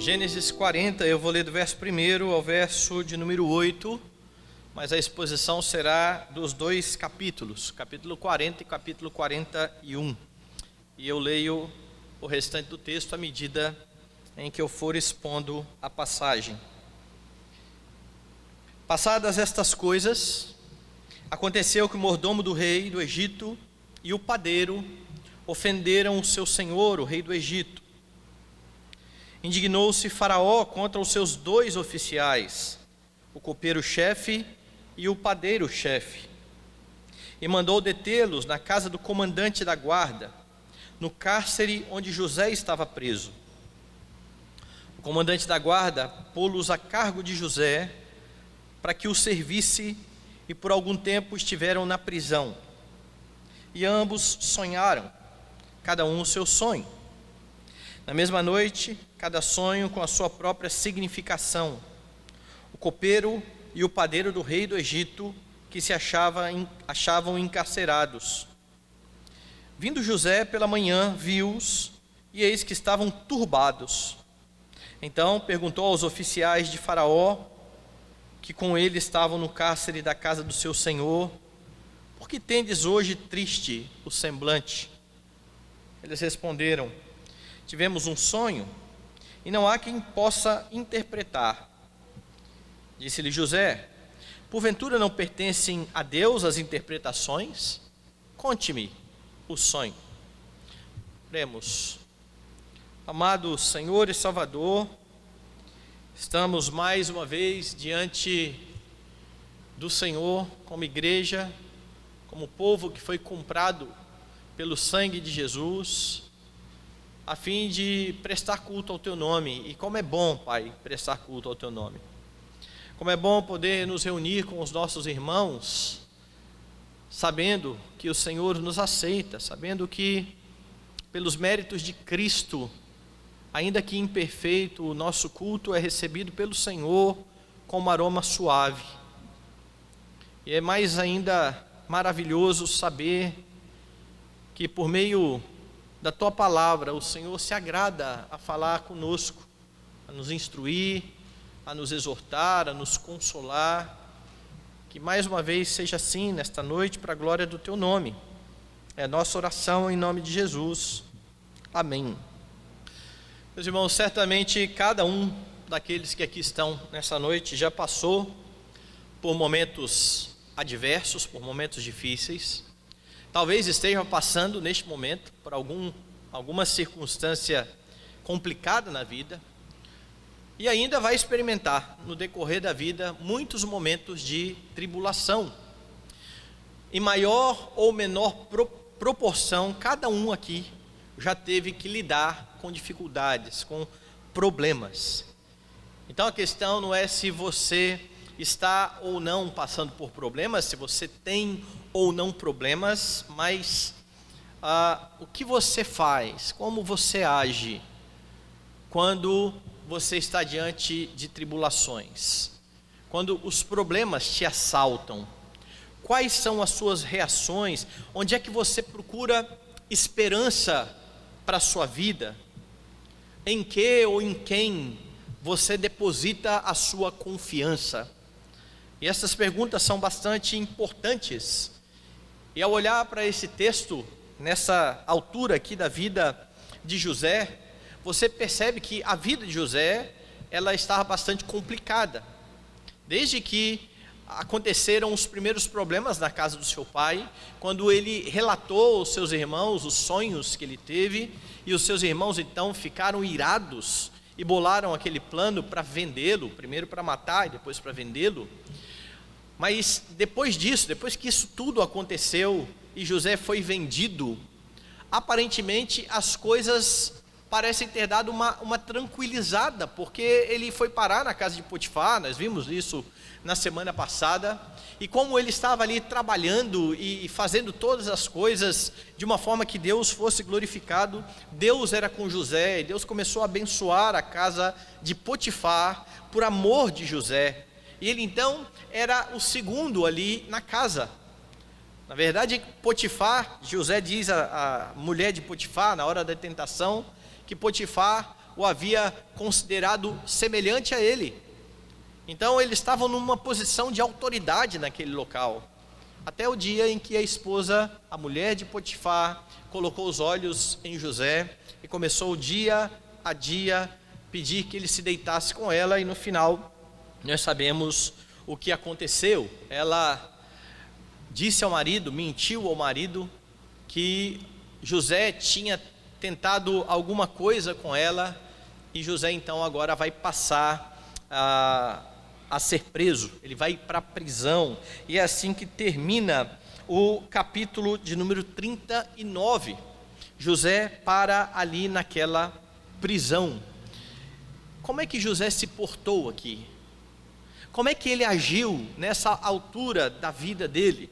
Gênesis 40, eu vou ler do verso 1 ao verso de número 8, mas a exposição será dos dois capítulos, capítulo 40 e capítulo 41. E eu leio o restante do texto à medida em que eu for expondo a passagem. Passadas estas coisas, aconteceu que o mordomo do rei do Egito e o padeiro ofenderam o seu senhor, o rei do Egito. Indignou-se Faraó contra os seus dois oficiais, o copeiro-chefe e o padeiro-chefe, e mandou detê-los na casa do comandante da guarda, no cárcere onde José estava preso. O comandante da guarda pô-los a cargo de José, para que o servisse, e por algum tempo estiveram na prisão. E ambos sonharam, cada um o seu sonho. Na mesma noite, cada sonho com a sua própria significação. O copeiro e o padeiro do rei do Egito, que se achavam encarcerados. Vindo José pela manhã, viu-os, e eis que estavam turbados. Então perguntou aos oficiais de Faraó, que com ele estavam no cárcere da casa do seu senhor: por que tendes hoje triste o semblante? Eles responderam: tivemos um sonho, e não há quem possa interpretar. Disse-lhe José: porventura não pertencem a Deus as interpretações? Conte-me o sonho. Oremos. Amado Senhor e Salvador, estamos mais uma vez diante do Senhor, como igreja, como povo que foi comprado pelo sangue de Jesus, a fim de prestar culto ao Teu nome. E como é bom, Pai, prestar culto ao Teu nome. Como é bom poder nos reunir com os nossos irmãos, sabendo que o Senhor nos aceita, sabendo que pelos méritos de Cristo, ainda que imperfeito, o nosso culto é recebido pelo Senhor com um aroma suave. E é mais ainda maravilhoso saber que por meio da Tua palavra o Senhor se agrada a falar conosco, a nos instruir, a nos exortar, a nos consolar. Que mais uma vez seja assim nesta noite, para a glória do Teu nome. É a nossa oração em nome de Jesus. Amém. Meus irmãos, certamente cada um daqueles que aqui estão nessa noite já passou por momentos adversos, por momentos difíceis. Talvez estejam passando neste momento por alguma circunstância complicada na vida, e ainda vai experimentar no decorrer da vida muitos momentos de tribulação. Em maior ou menor proporção, cada um aqui já teve que lidar com dificuldades, com problemas. Então a questão não é se você está ou não passando por problemas, se você tem ou não problemas, mas o que você faz, como você age quando você está diante de tribulações, quando os problemas te assaltam. Quais são as suas reações? Onde é que você procura esperança para a sua vida? Em que ou em quem você deposita a sua confiança? E essas perguntas são bastante importantes. E ao olhar para esse texto, nessa altura aqui da vida de José, você percebe que a vida de José, ela estava bastante complicada. Desde que aconteceram os primeiros problemas na casa do seu pai, quando ele relatou aos seus irmãos os sonhos que ele teve, e os seus irmãos então ficaram irados e bolaram aquele plano para vendê-lo, primeiro para matar e depois para vendê-lo. Mas depois disso, depois que isso tudo aconteceu e José foi vendido, aparentemente as coisas parecem ter dado uma tranquilizada, porque ele foi parar na casa de Potifar. Nós vimos isso na semana passada, e como ele estava ali trabalhando e fazendo todas as coisas de uma forma que Deus fosse glorificado, Deus era com José, e Deus começou a abençoar a casa de Potifar por amor de José, e ele então era o segundo ali na casa. Na verdade, Potifar, José diz à mulher de Potifar, na hora da tentação, que Potifar o havia considerado semelhante a ele. Então eles estavam numa posição de autoridade naquele local. Até o dia em que a esposa, a mulher de Potifar, colocou os olhos em José e começou dia a dia pedir que ele se deitasse com ela, e no final nós sabemos o que aconteceu. Ela disse ao marido, mentiu ao marido, que José tinha tentado alguma coisa com ela, e José então agora vai passar a ser preso, ele vai para a prisão. E é assim que termina o capítulo de número 39. José para ali naquela prisão. Como é que José se portou aqui? Como é que ele agiu nessa altura da vida dele?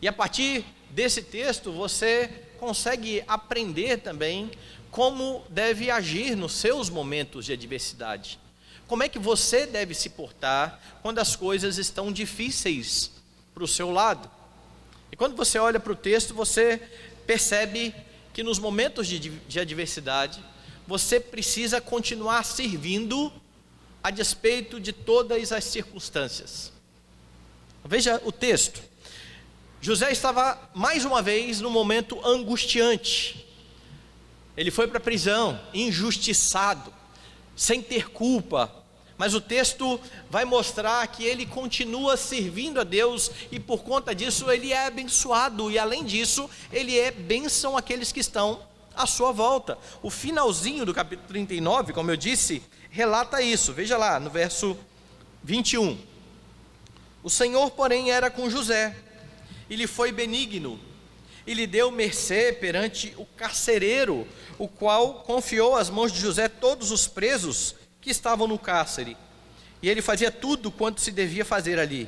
E a partir desse texto você consegue aprender também como deve agir nos seus momentos de adversidade. Como é que você deve se portar quando as coisas estão difíceis para o seu lado? E quando você olha para o texto, você percebe que nos momentos de adversidade, você precisa continuar servindo a despeito de todas as circunstâncias. Veja o texto. José estava mais uma vez num momento angustiante. Ele foi para a prisão, injustiçado, sem ter culpa, mas o texto vai mostrar que ele continua servindo a Deus, e por conta disso ele é abençoado, e além disso ele é bênção àqueles que estão à sua volta. O finalzinho do capítulo 39, como eu disse, relata isso. Veja lá no verso 21. O Senhor, porém, era com José, e lhe foi benigno, e lhe deu mercê perante o carcereiro, o qual confiou às mãos de José todos os presos que estavam no cárcere, e ele fazia tudo quanto se devia fazer ali.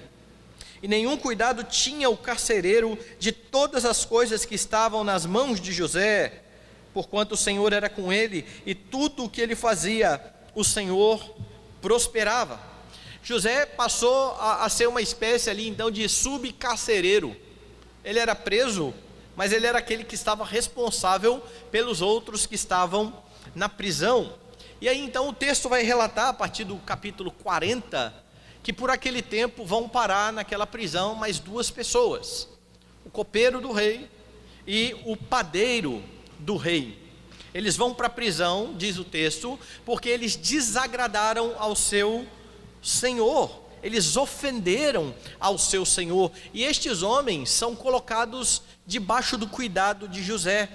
E nenhum cuidado tinha o carcereiro de todas as coisas que estavam nas mãos de José, porquanto o Senhor era com ele, e tudo o que ele fazia, o Senhor prosperava. José passou a ser uma espécie ali então de subcarcereiro. Ele era preso, mas ele era aquele que estava responsável pelos outros que estavam na prisão. E aí então o texto vai relatar, a partir do capítulo 40, que por aquele tempo vão parar naquela prisão mais duas pessoas: o copeiro do rei e o padeiro do rei. Eles vão para a prisão, diz o texto, porque eles desagradaram ao seu senhor, eles ofenderam ao seu senhor, e estes homens são colocados debaixo do cuidado de José.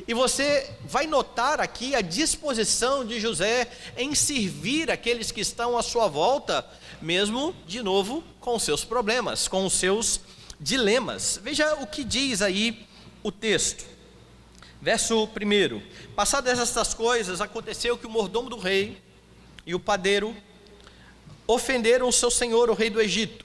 E você vai notar aqui a disposição de José em servir aqueles que estão à sua volta, mesmo, de novo, com os seus problemas, com os seus dilemas. Veja o que diz aí o texto. Verso 1: Passadas estas coisas, aconteceu que o mordomo do rei e o padeiro ofenderam o seu senhor, o rei do Egito.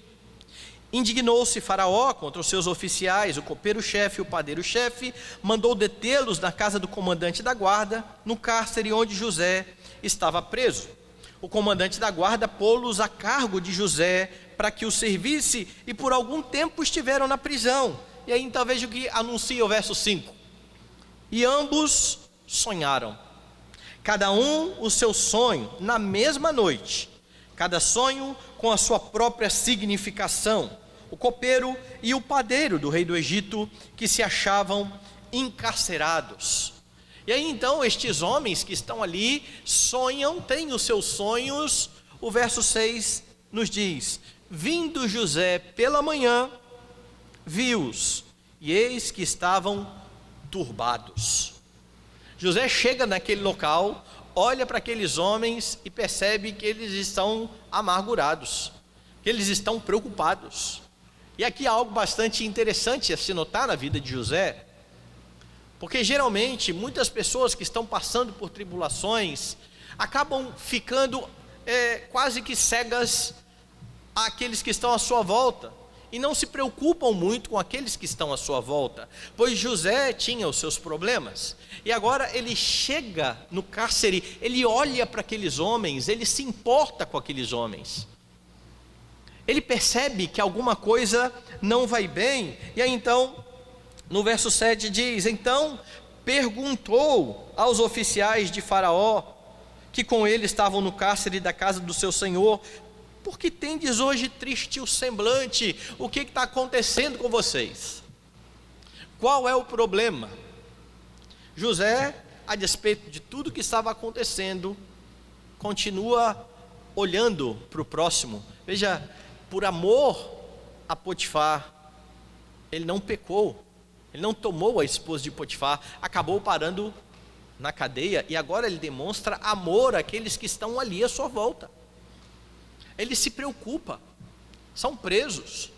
Indignou-se Faraó contra os seus oficiais, o copeiro-chefe e o padeiro-chefe, mandou detê-los na casa do comandante da guarda, no cárcere onde José estava preso. O comandante da guarda pô-los a cargo de José para que o servisse, e por algum tempo estiveram na prisão. E aí então veja o que anuncia o verso 5. E ambos sonharam, cada um o seu sonho, na mesma noite, cada sonho com a sua própria significação. O copeiro e o padeiro do rei do Egito, que se achavam encarcerados. E aí então estes homens que estão ali sonham, têm os seus sonhos. O verso 6 nos diz: vindo José pela manhã, viu-os, e eis que estavam turbados. José chega naquele local, olha para aqueles homens e percebe que eles estão amargurados, que eles estão preocupados. E aqui há algo bastante interessante a se notar na vida de José, porque geralmente muitas pessoas que estão passando por tribulações acabam ficando quase que cegas àqueles que estão à sua volta, e não se preocupam muito com aqueles que estão à sua volta, pois José tinha os seus problemas, e agora ele chega no cárcere, ele olha para aqueles homens, ele se importa com aqueles homens, ele percebe que alguma coisa não vai bem. E aí então, no verso 7 diz: então perguntou aos oficiais de Faraó que com ele estavam no cárcere da casa do seu senhor: por que tendes hoje triste o semblante? O que está acontecendo com vocês? Qual é o problema? José, a despeito de tudo que estava acontecendo, continua olhando para o próximo. Veja, por amor a Potifar, ele não pecou, ele não tomou a esposa de Potifar, acabou parando na cadeia, e agora ele demonstra amor àqueles que estão ali à sua volta. Ele se preocupa, são presos,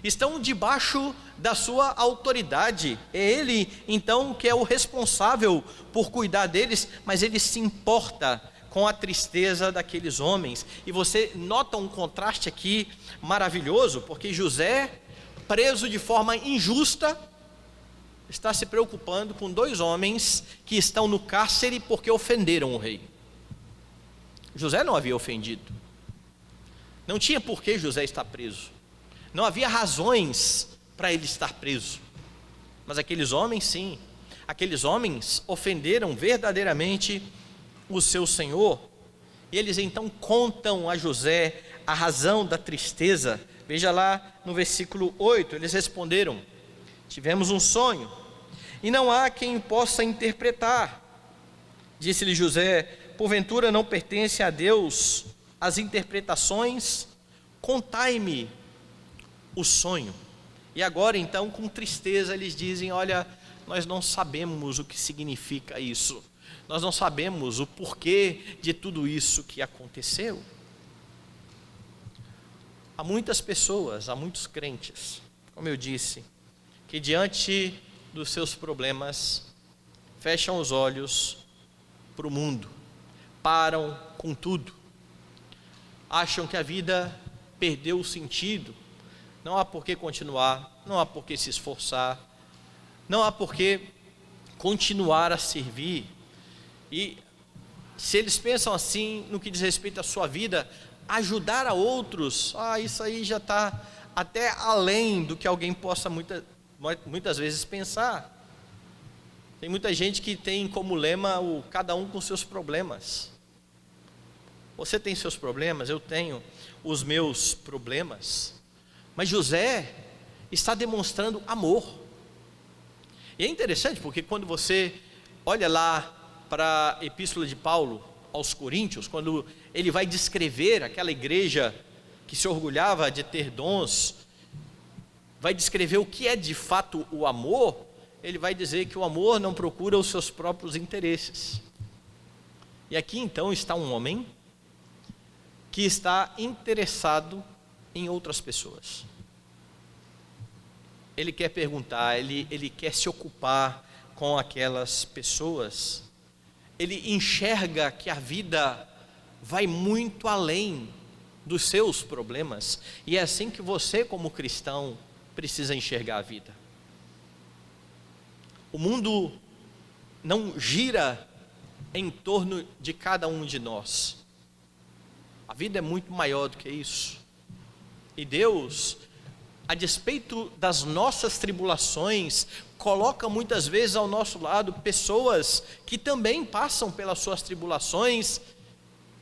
estão debaixo da sua autoridade, é ele então que é o responsável por cuidar deles, mas ele se importa com a tristeza daqueles homens. E você nota um contraste aqui maravilhoso, porque José, preso de forma injusta, está se preocupando com dois homens que estão no cárcere porque ofenderam o rei. José não havia ofendido, não tinha por que José estar preso, não havia razões para ele estar preso, mas aqueles homens sim, aqueles homens ofenderam verdadeiramente o seu senhor, e eles então contam a José a razão da tristeza. Veja lá no versículo 8, eles responderam: tivemos um sonho, e não há quem possa interpretar. Disse-lhe José: porventura não pertence a Deus as interpretações? Contai-me o sonho. E agora então, com tristeza, eles dizem: olha, nós não sabemos o que significa isso, nós não sabemos o porquê de tudo isso que aconteceu. Há muitas pessoas, há muitos crentes, como eu disse, que diante dos seus problemas fecham os olhos para o mundo, param com tudo, acham que a vida perdeu o sentido, não há por que continuar, não há por que se esforçar, não há por que continuar a servir. E se eles pensam assim no que diz respeito à sua vida, ajudar a outros, isso aí já está até além do que alguém possa muitas vezes pensar. Tem muita gente que tem como lema o cada um com seus problemas. Você tem seus problemas, eu tenho os meus problemas, mas José está demonstrando amor. E é interessante porque quando você olha lá para a epístola de Paulo aos Coríntios, quando ele vai descrever aquela igreja que se orgulhava de ter dons, vai descrever o que é de fato o amor, ele vai dizer que o amor não procura os seus próprios interesses. E aqui então está um homem que está interessado em outras pessoas. Ele quer perguntar, ele quer se ocupar com aquelas pessoas. Ele enxerga que a vida vai muito além dos seus problemas, e é assim que você, como cristão, precisa enxergar a vida. O mundo não gira em torno de cada um de nós. A vida é muito maior do que isso. E Deus, a despeito das nossas tribulações, coloca muitas vezes ao nosso lado pessoas que também passam pelas suas tribulações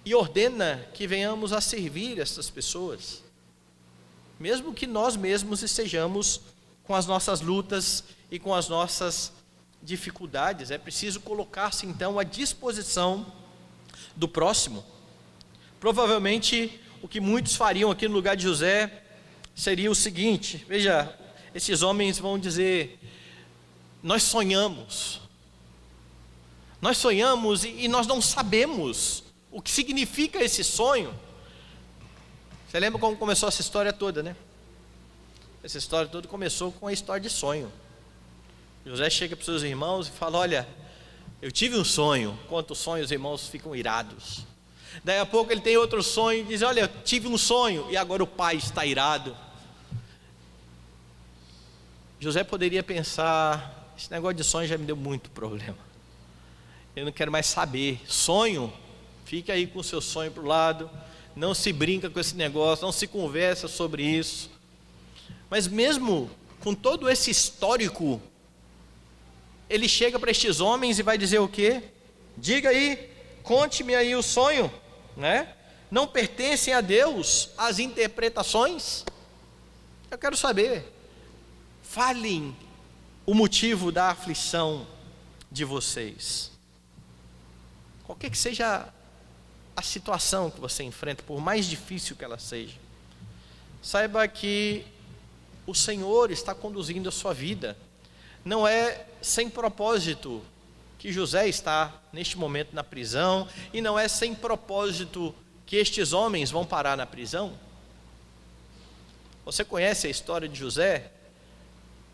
e ordena que venhamos a servir essas pessoas, mesmo que nós mesmos estejamos com as nossas lutas e com as nossas dificuldades. É preciso colocar-se então à disposição do próximo. Provavelmente o que muitos fariam aqui no lugar de José seria o seguinte: veja, esses homens vão dizer: nós sonhamos e nós não sabemos o que significa esse sonho. Você lembra como começou essa história toda, né? Essa história toda começou com a história de sonho. José chega para os seus irmãos e fala: olha, eu tive um sonho. Conta o sonho, os irmãos ficam irados. Daí a pouco ele tem outro sonho e diz: olha, eu tive um sonho, e agora o pai está irado. José poderia pensar: esse negócio de sonho já me deu muito problema, eu não quero mais saber. Sonho, fica aí com o seu sonho para o lado, não se brinca com esse negócio, não se conversa sobre isso. Mas mesmo com todo esse histórico, ele chega para estes homens e vai dizer o quê? Diga aí, conte-me aí o sonho, né? Não pertencem a Deus as interpretações? Eu quero saber. Falem o motivo da aflição de vocês. Qualquer que seja a situação que você enfrenta, por mais difícil que ela seja, saiba que o Senhor está conduzindo a sua vida. Não é sem propósito que José está neste momento na prisão, e não é sem propósito que estes homens vão parar na prisão. Você conhece a história de José?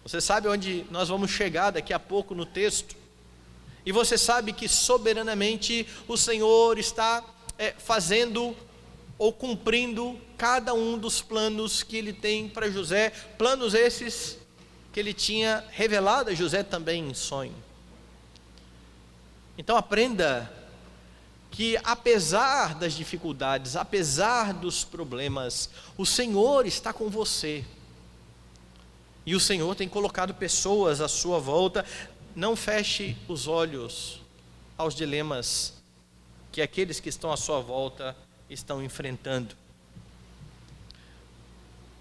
Você sabe onde nós vamos chegar daqui a pouco no texto? E você sabe que soberanamente o Senhor está fazendo ou cumprindo cada um dos planos que Ele tem para José, planos esses que Ele tinha revelado a José também em sonho. Então aprenda que apesar das dificuldades, apesar dos problemas, o Senhor está com você. E o Senhor tem colocado pessoas à sua volta. Não feche os olhos aos dilemas que aqueles que estão à sua volta estão enfrentando.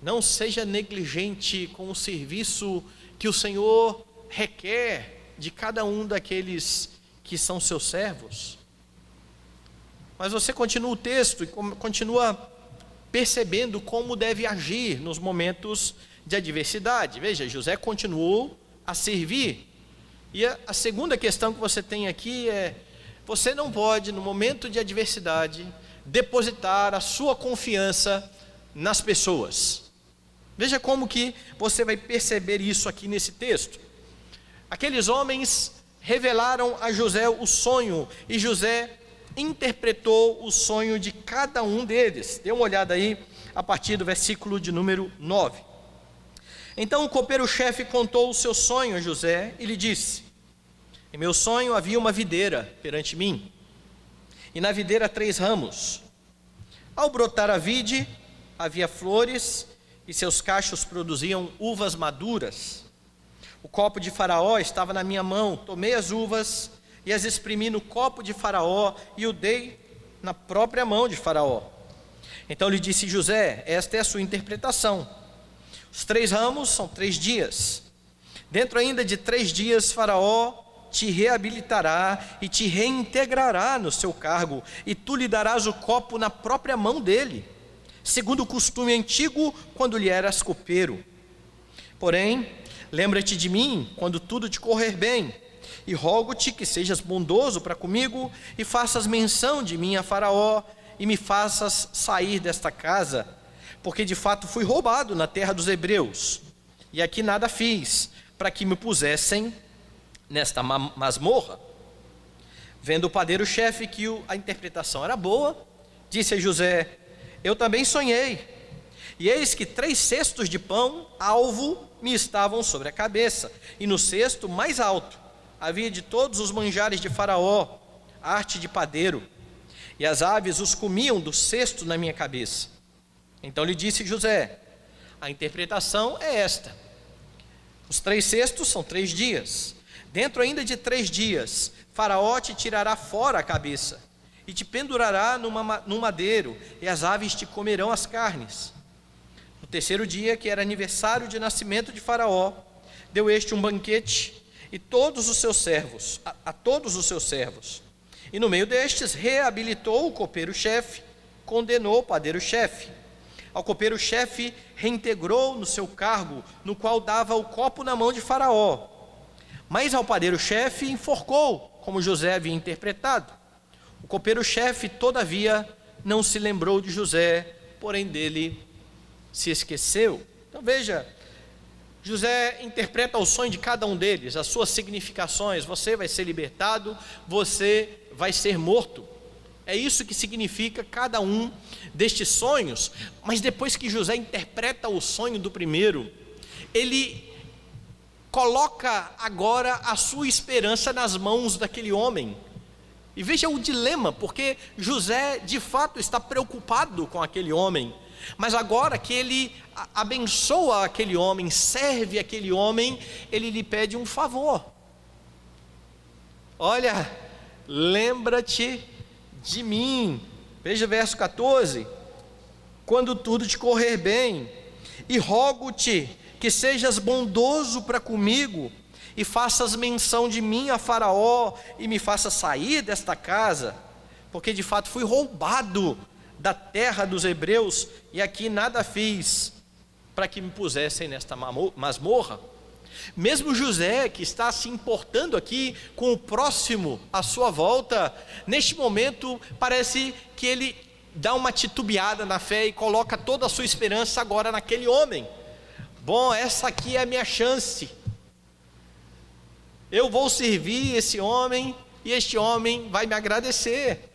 Não seja negligente com o serviço que o Senhor requer de cada um daqueles que são seus servos. Mas você continua o texto e continua percebendo como deve agir nos momentos de adversidade. Veja, José continuou a servir. E a segunda questão que você tem aqui é: você não pode, no momento de adversidade, depositar a sua confiança nas pessoas. Veja como que você vai perceber isso aqui nesse texto. Aqueles homens revelaram a José o sonho, e José interpretou o sonho de cada um deles. Dê uma olhada aí, a partir do versículo de número 9. Então o copeiro-chefe contou o seu sonho a José e lhe disse: em meu sonho havia uma videira perante mim, e na videira 3 ramos. Ao brotar a vide, havia flores, e seus cachos produziam uvas maduras. O copo de Faraó estava na minha mão. Tomei as uvas e as exprimi no copo de Faraó e o dei na própria mão de Faraó. Então lhe disse José: esta é a sua interpretação. Os 3 ramos são 3 dias. Dentro ainda de 3 dias Faraó te reabilitará e te reintegrará no seu cargo, e tu lhe darás o copo na própria mão dele, segundo o costume antigo quando lhe eras copeiro. Porém, lembra-te de mim quando tudo te correr bem, e rogo-te que sejas bondoso para comigo, e faças menção de mim a Faraó, e me faças sair desta casa, porque de fato fui roubado na terra dos hebreus, e aqui nada fiz para que me pusessem nesta masmorra. Vendo o padeiro-chefe que a interpretação era boa, disse a José: eu também sonhei, e eis que 3 cestos de pão alvo me estavam sobre a cabeça, e no cesto mais alto havia de todos os manjares de Faraó, arte de padeiro, e as aves os comiam do cesto na minha cabeça. Então lhe disse José: a interpretação é esta: os 3 cestos são 3 dias. Dentro ainda de 3 dias, Faraó te tirará fora a cabeça, e te pendurará num madeiro, e as aves te comerão as carnes. No 3º dia, que era aniversário de nascimento de Faraó, deu este um banquete e todos os seus servos, a todos os seus servos. E no meio destes, reabilitou o copeiro-chefe, condenou o padeiro-chefe. Ao copeiro-chefe reintegrou no seu cargo, no qual dava o copo na mão de Faraó. Mas ao padeiro-chefe enforcou, como José havia interpretado. O copeiro-chefe, todavia, não se lembrou de José, porém dele se esqueceu. Então veja, José interpreta o sonho de cada um deles, as suas significações. Você vai ser libertado, você vai ser morto. É isso que significa cada um destes sonhos. Mas depois que José interpreta o sonho do primeiro, ele coloca agora a sua esperança nas mãos daquele homem. E veja o dilema, porque José de fato está preocupado com aquele homem, mas agora que ele abençoa aquele homem, serve aquele homem, ele lhe pede um favor. Olha, lembra-te de mim. Veja o verso 14: quando tudo te correr bem, e rogo-te que sejas bondoso para comigo, e faças menção de mim a Faraó, e me faças sair desta casa, porque de fato fui roubado da terra dos hebreus, e aqui nada fiz para que me pusessem nesta masmorra. Mesmo José, que está se importando aqui com o próximo à sua volta, neste momento parece que ele dá uma titubeada na fé e coloca toda a sua esperança agora naquele homem. Bom, essa aqui é a minha chance. Eu vou servir esse homem e este homem vai me agradecer.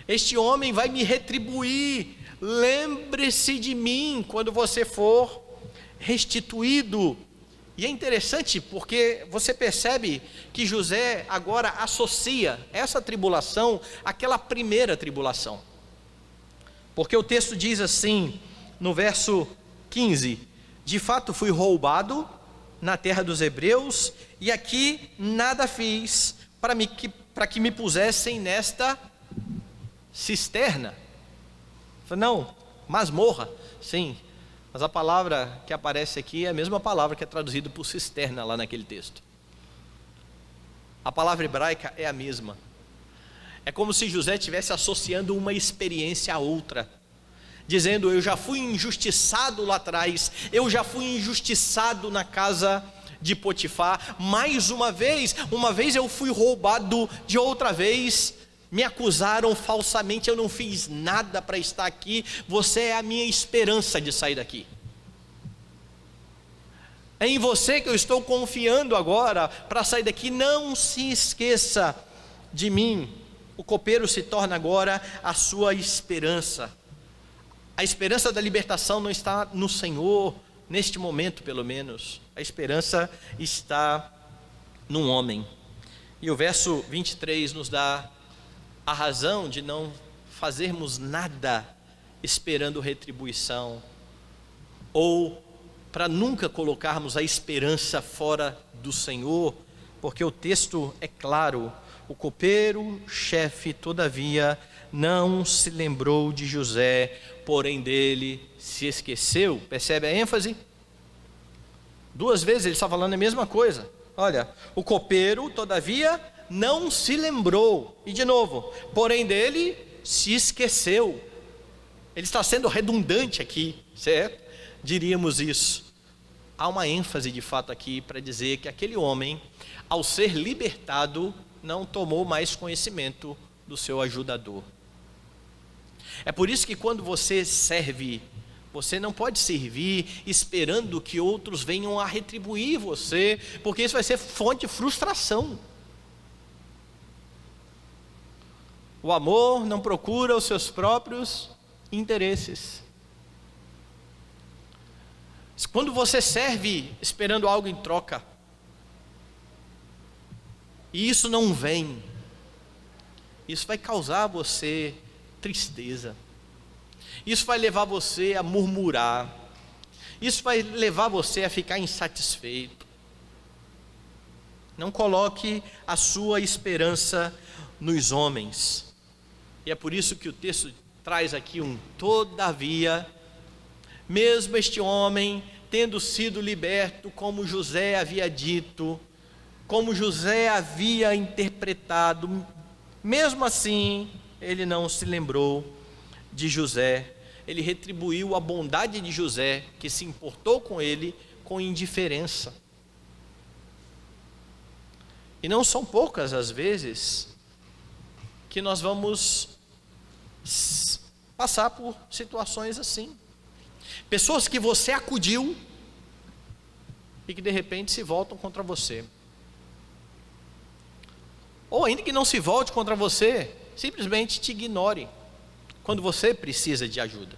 Este homem vai me retribuir. Lembre-se de mim quando você for restituído. E é interessante porque você percebe que José agora associa essa tribulação àquela primeira tribulação. Porque o texto diz assim, no verso 15: de fato fui roubado na terra dos hebreus, e aqui nada fiz para que me pusessem nesta cisterna. Não, masmorra, sim. Mas a palavra que aparece aqui é a mesma palavra que é traduzida por cisterna lá naquele texto. A palavra hebraica é a mesma. É como se José estivesse associando uma experiência a outra, dizendo: eu já fui injustiçado lá atrás, eu já fui injustiçado na casa de Potifar, mais uma vez eu fui roubado, de outra vez me acusaram falsamente, eu não fiz nada para estar aqui, você é a minha esperança de sair daqui. É em você que eu estou confiando agora para sair daqui, não se esqueça de mim. O copeiro se torna agora a sua esperança. A esperança da libertação não está no Senhor, neste momento pelo menos. A esperança está num homem. E o verso 23 nos dá a razão de não fazermos nada esperando retribuição, ou para nunca colocarmos a esperança fora do Senhor, porque o texto é claro: o copeiro chefe, todavia, não se lembrou de José, porém dele se esqueceu. Percebe a ênfase? Duas vezes ele está falando a mesma coisa. Olha, o copeiro, todavia, não se lembrou. E de novo, porém dele se esqueceu. Ele está sendo redundante aqui, certo? Diríamos isso. Há uma ênfase de fato aqui para dizer que aquele homem, ao ser libertado, não tomou mais conhecimento do seu ajudador. É por isso que quando você serve, você não pode servir esperando que outros venham a retribuir você, porque isso vai ser fonte de frustração. O amor não procura os seus próprios interesses. Quando você serve esperando algo em troca, e isso não vem, isso vai causar a você tristeza, isso vai levar você a murmurar, isso vai levar você a ficar insatisfeito. Não coloque a sua esperança nos homens. E é por isso que o texto traz aqui um todavia. Mesmo este homem tendo sido liberto, como José havia dito, como José havia interpretado, mesmo assim ele não se lembrou de José. Ele retribuiu a bondade de José, que se importou com ele, com indiferença. E não são poucas as vezes que nós vamos passar por situações assim. Pessoas que você acudiu e que de repente se voltam contra você. Ou ainda que não se volte contra você, simplesmente te ignore quando você precisa de ajuda.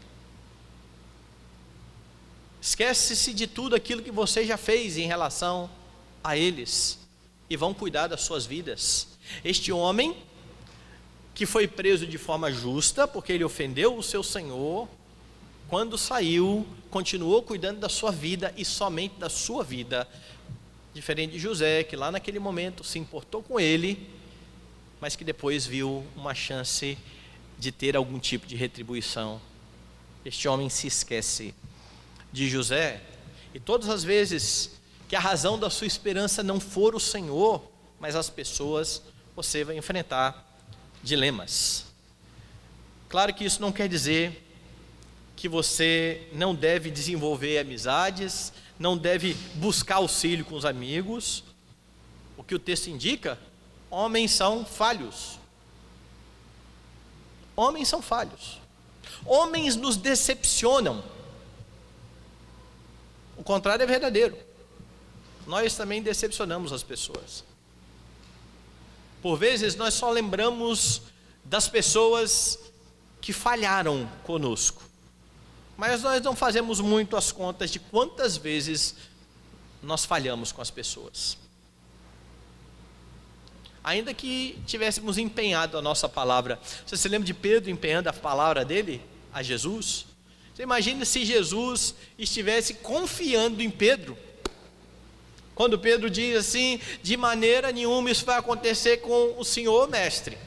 Esquece-se de tudo aquilo que você já fez em relação a eles e vão cuidar das suas vidas. Este homem que foi preso de forma justa, porque ele ofendeu o seu Senhor, quando saiu, continuou cuidando da sua vida e somente da sua vida. Diferente de José, que lá naquele momento se importou com ele mas que depois viu uma chance de ter algum tipo de retribuição. Este homem se esquece de José, e todas as vezes que a razão da sua esperança não for o Senhor, mas as pessoas, você vai enfrentar dilemas. Claro que isso não quer dizer que você não deve desenvolver amizades, não deve buscar auxílio com os amigos. O que o texto indica, homens são falhos. Homens são falhos. Homens nos decepcionam. O contrário é verdadeiro. Nós também decepcionamos as pessoas. Por vezes nós só lembramos das pessoas que falharam conosco, mas nós não fazemos muito as contas de quantas vezes nós falhamos com as pessoas. Ainda que tivéssemos empenhado a nossa palavra. Você se lembra de Pedro empenhando a palavra dele a Jesus? Você imagina se Jesus estivesse confiando em Pedro, quando Pedro diz assim: de maneira nenhuma isso vai acontecer com o Senhor, mestre.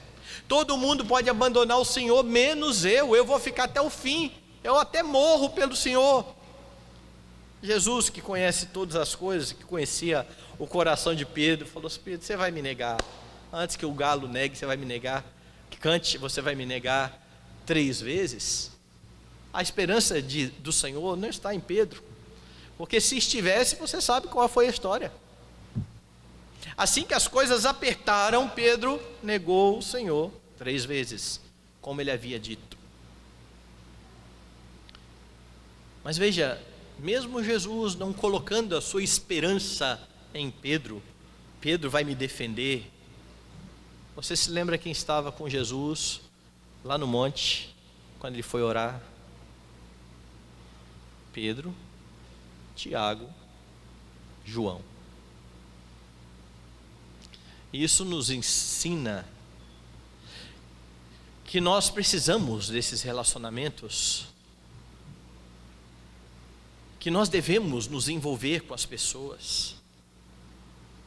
Todo mundo pode abandonar o Senhor, menos eu vou ficar até o fim, eu até morro pelo Senhor. Jesus, que conhece todas as coisas, que conhecia o coração de Pedro, falou assim: Pedro, você vai me negar, antes que o galo negue, você vai me negar, que cante, você vai me negar 3 vezes. A esperança do Senhor não está em Pedro, porque se estivesse, você sabe qual foi a história. Assim que as coisas apertaram, Pedro negou o Senhor 3 vezes, como ele havia dito. Mas veja, mesmo Jesus não colocando a sua esperança em Pedro, Pedro vai me defender. Você se lembra quem estava com Jesus lá no monte, quando ele foi orar? Pedro, Tiago, João. Isso nos ensina que nós precisamos desses relacionamentos, que nós devemos nos envolver com as pessoas,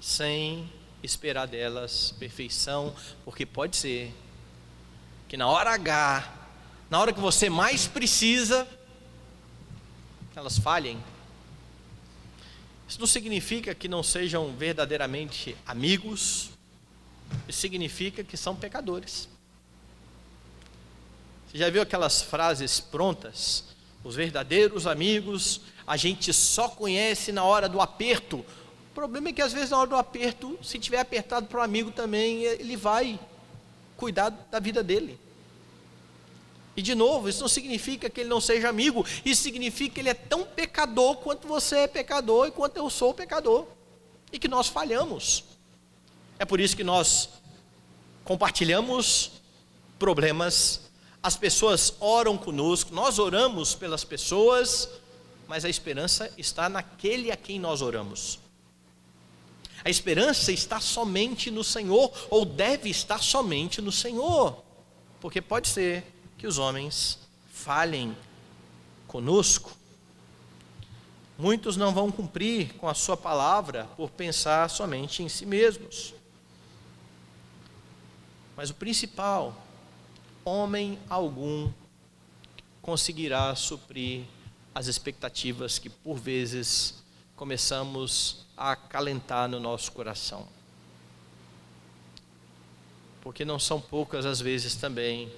sem esperar delas perfeição, porque pode ser que na hora H, na hora que você mais precisa, elas falhem. Isso não significa que não sejam verdadeiramente amigos, isso significa que são pecadores. Você já viu aquelas frases prontas? Os verdadeiros amigos a gente só conhece na hora do aperto. O problema é que às vezes na hora do aperto, se tiver apertado para o amigo também, ele vai cuidar da vida dele. E de novo, isso não significa que ele não seja amigo, isso significa que ele é tão pecador quanto você é pecador e quanto eu sou pecador, e que nós falhamos. É por isso que nós compartilhamos problemas, as pessoas oram conosco, nós oramos pelas pessoas, mas a esperança está naquele a quem nós oramos. A esperança está somente no Senhor, ou deve estar somente no Senhor, porque pode ser que os homens falhem conosco. Muitos não vão cumprir com a sua palavra por pensar somente em si mesmos. Mas o principal, homem algum conseguirá suprir as expectativas que por vezes começamos a acalentar no nosso coração. Porque não são poucas as vezes também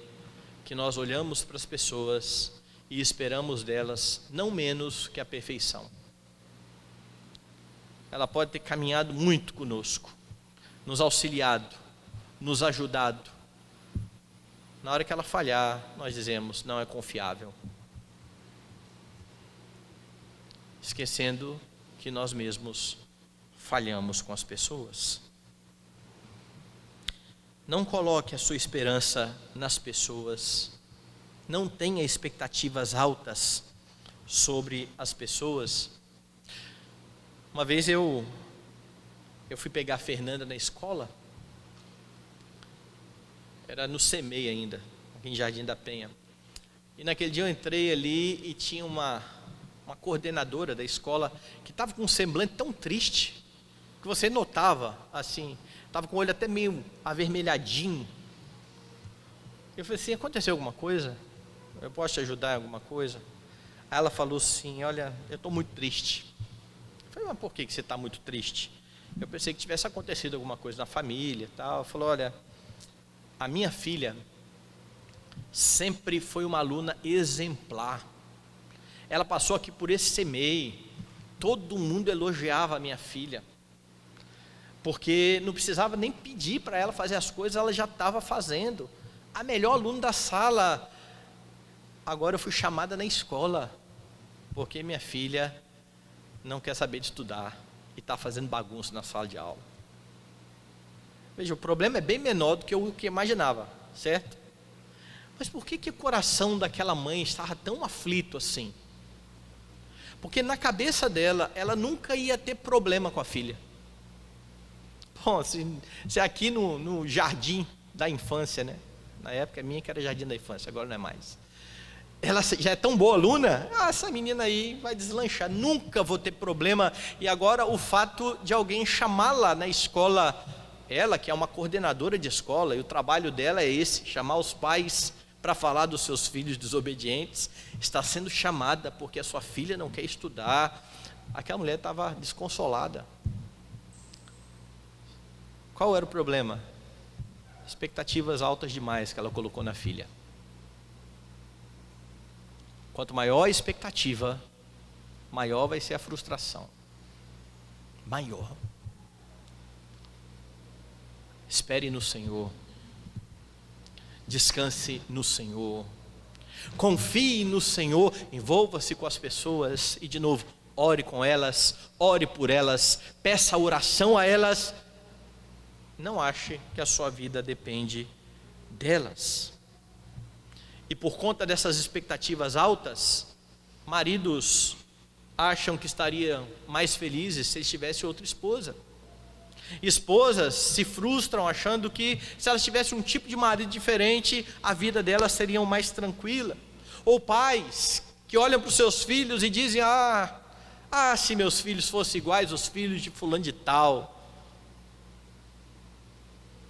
que nós olhamos para as pessoas e esperamos delas não menos que a perfeição. Ela pode ter caminhado muito conosco, nos auxiliado, nos ajudado. Na hora que ela falhar, nós dizemos: não é confiável. Esquecendo que nós mesmos falhamos com as pessoas. Não coloque a sua esperança nas pessoas, não tenha expectativas altas sobre as pessoas. Uma vez eu fui pegar a Fernanda na escola, era no CEMEI ainda, aqui em Jardim da Penha, e naquele dia eu entrei ali e tinha uma coordenadora da escola que estava com um semblante tão triste, que que você notava, assim, estava com o olho até meio avermelhadinho. Eu falei assim, aconteceu alguma coisa? Eu posso te ajudar em alguma coisa? Aí ela falou assim, olha, eu estou muito triste. Eu falei, mas por que você está muito triste? Eu pensei que tivesse acontecido alguma coisa na família e tal. Ela falou, olha, a minha filha sempre foi uma aluna exemplar. Ela passou aqui por esse CMEI, todo mundo elogiava a minha filha, porque não precisava nem pedir para ela fazer as coisas, ela já estava fazendo. A melhor aluna da sala. Agora eu fui chamada na escola, porque minha filha não quer saber de estudar e está fazendo bagunça na sala de aula. Veja, o problema é bem menor do que eu imaginava, certo? Mas por que o coração daquela mãe estava tão aflito assim? Porque na cabeça dela, ela nunca ia ter problema com a filha. Bom, se aqui no jardim da infância, né? Na época minha que era jardim da infância, agora não é mais. Ela já é tão boa aluna, essa menina aí vai deslanchar, nunca vou ter problema. E agora o fato de alguém chamá-la na escola, ela que é uma coordenadora de escola, e o trabalho dela é esse, chamar os pais para falar dos seus filhos desobedientes, está sendo chamada porque a sua filha não quer estudar. Aquela mulher estava desconsolada. Qual era o problema? Expectativas altas demais que ela colocou na filha. Quanto maior a expectativa, maior vai ser a frustração. Maior. Espere no Senhor. Descanse no Senhor. Confie no Senhor. Envolva-se com as pessoas. E de novo, ore com elas. Ore por elas. Peça oração a elas. Não ache que a sua vida depende delas. E por conta dessas expectativas altas, maridos acham que estariam mais felizes se eles tivessem outra esposa. Esposas se frustram achando que se elas tivessem um tipo de marido diferente, a vida delas seria mais tranquila. Ou pais que olham para os seus filhos e dizem, se meus filhos fossem iguais aos filhos de fulano de tal.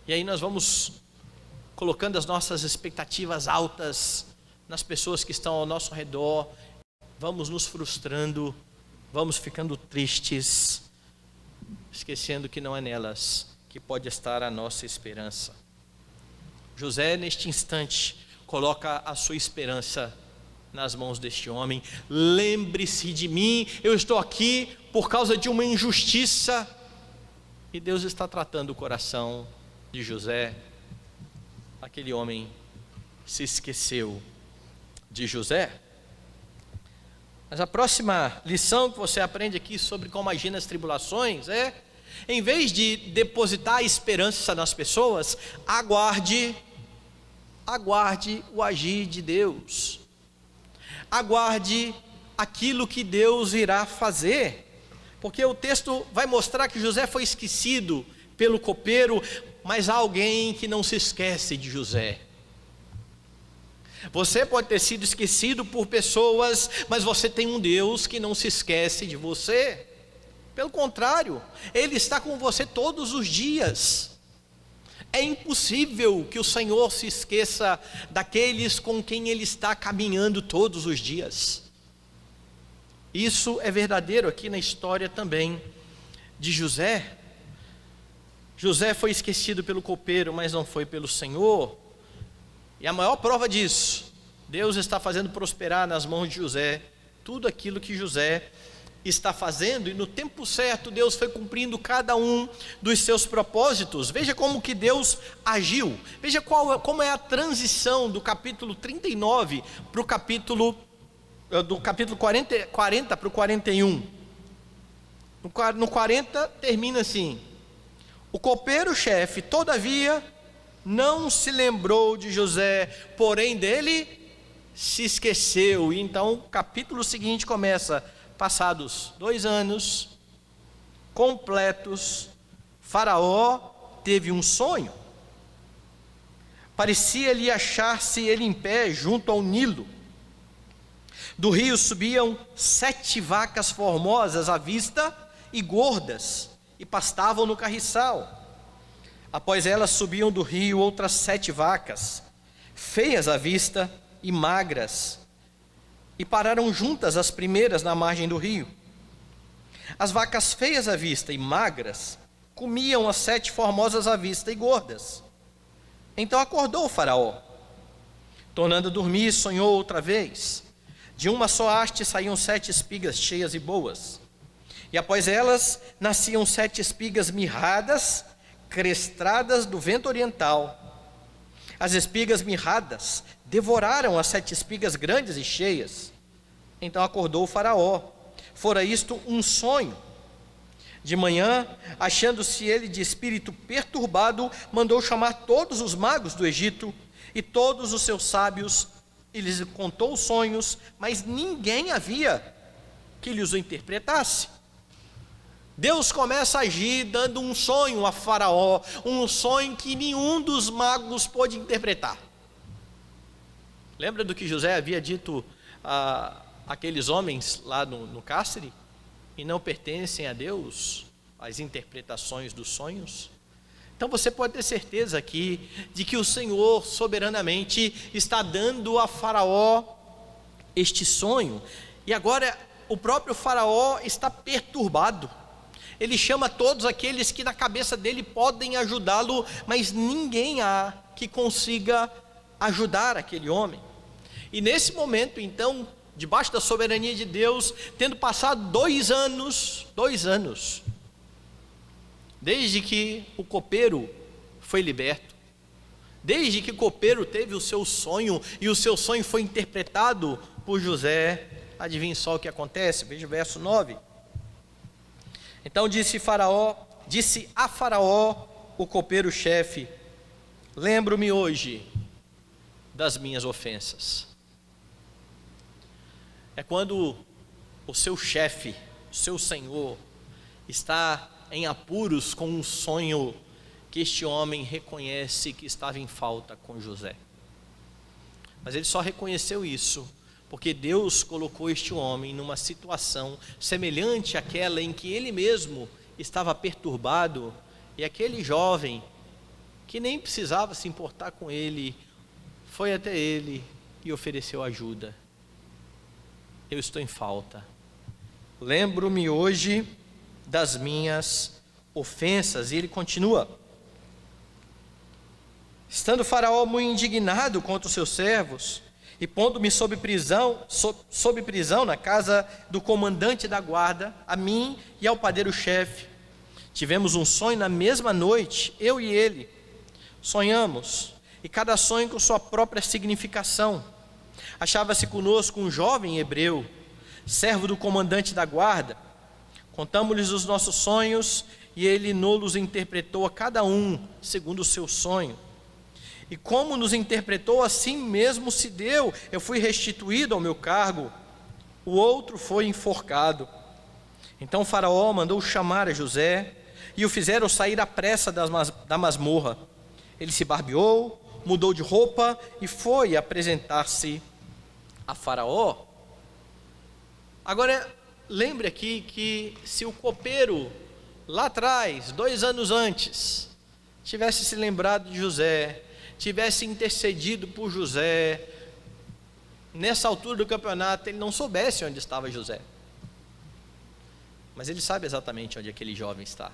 E aí nós vamos colocando as nossas expectativas altas nas pessoas que estão ao nosso redor, vamos nos frustrando, vamos ficando tristes, esquecendo que não é nelas que pode estar a nossa esperança. José, neste instante, coloca a sua esperança nas mãos deste homem. Lembre-se de mim, eu estou aqui por causa de uma injustiça. E Deus está tratando o coração de José. Aquele homem se esqueceu de José. Mas a próxima lição que você aprende aqui sobre como agir nas tribulações é, em vez de depositar a esperança nas pessoas, aguarde o agir de Deus. Aguarde aquilo que Deus irá fazer. Porque o texto vai mostrar que José foi esquecido pelo copeiro, mas há alguém que não se esquece de José. Você pode ter sido esquecido por pessoas, mas você tem um Deus que não se esquece de você. Pelo contrário, Ele está com você todos os dias. É impossível que o Senhor se esqueça daqueles com quem Ele está caminhando todos os dias. Isso é verdadeiro aqui na história também de José. José foi esquecido pelo copeiro, mas não foi pelo Senhor. E a maior prova disso, Deus está fazendo prosperar nas mãos de José tudo aquilo que José está fazendo, e no tempo certo Deus foi cumprindo cada um dos seus propósitos. Veja como que Deus agiu. Veja como é a transição do capítulo 39 para o capítulo 40 para o 41. No 40 termina assim: o copeiro-chefe, todavia, não se lembrou de José, porém dele se esqueceu. E então o capítulo seguinte começa: passados 2 anos completos, Faraó teve um sonho. Parecia-lhe achar-se ele em pé junto ao Nilo. Do rio subiam 7 vacas formosas à vista e gordas, e pastavam no carriçal. Após elas subiam do rio outras 7 vacas, feias à vista e magras, e pararam juntas as primeiras na margem do rio. As vacas feias à vista e magras comiam as 7 formosas à vista e gordas. Então acordou o Faraó. Tornando a dormir, sonhou outra vez. De uma só haste saíam 7 espigas cheias e boas. E após elas nasciam 7 espigas mirradas, crestradas do vento oriental. As espigas mirradas devoraram as 7 espigas grandes e cheias. Então acordou o Faraó. Fora isto um sonho. De manhã, achando-se ele de espírito perturbado, mandou chamar todos os magos do Egito e todos os seus sábios, e lhes contou os sonhos, mas ninguém havia que lhes o interpretasse. Deus começa a agir dando um sonho a Faraó, um sonho que nenhum dos magos pôde interpretar. Lembra do que José havia dito a aqueles homens lá no cárcere? E não pertencem a Deus as interpretações dos sonhos? Então você pode ter certeza aqui de que o Senhor soberanamente está dando a Faraó este sonho. E agora o próprio Faraó está perturbado. Ele chama todos aqueles que na cabeça dele podem ajudá-lo, mas ninguém há que consiga ajudar aquele homem. E nesse momento, então, debaixo da soberania de Deus, tendo passado 2 anos, desde que o copeiro foi liberto, desde que o copeiro teve o seu sonho, e o seu sonho foi interpretado por José, adivinhe só o que acontece, veja o verso 9. Então disse a Faraó o copeiro-chefe: lembro-me hoje das minhas ofensas. É quando o seu chefe, o seu senhor, está em apuros com um sonho que este homem reconhece que estava em falta com José. Mas ele só reconheceu isso porque Deus colocou este homem numa situação semelhante àquela em que ele mesmo estava perturbado, e aquele jovem, que nem precisava se importar com ele, foi até ele e ofereceu ajuda. Eu estou em falta. Lembro-me hoje das minhas ofensas. E ele continua: estando Faraó muito indignado contra os seus servos, e pondo-me sob prisão na casa do comandante da guarda, a mim e ao padeiro-chefe, tivemos um sonho na mesma noite, eu e ele. Sonhamos, e cada sonho com sua própria significação. Achava-se conosco um jovem hebreu, servo do comandante da guarda. Contamos-lhes os nossos sonhos, e ele nos interpretou a cada um segundo o seu sonho. E como nos interpretou, assim mesmo se deu. Eu fui restituído ao meu cargo, o outro foi enforcado. Então Faraó mandou chamar a José, e o fizeram sair à pressa da masmorra. Ele se barbeou, mudou de roupa, e foi apresentar-se a Faraó. Agora, lembre aqui que se o copeiro, lá atrás, 2 anos antes, tivesse se lembrado de José, tivesse intercedido por José, nessa altura do campeonato ele não soubesse onde estava José, mas ele sabe exatamente onde aquele jovem está.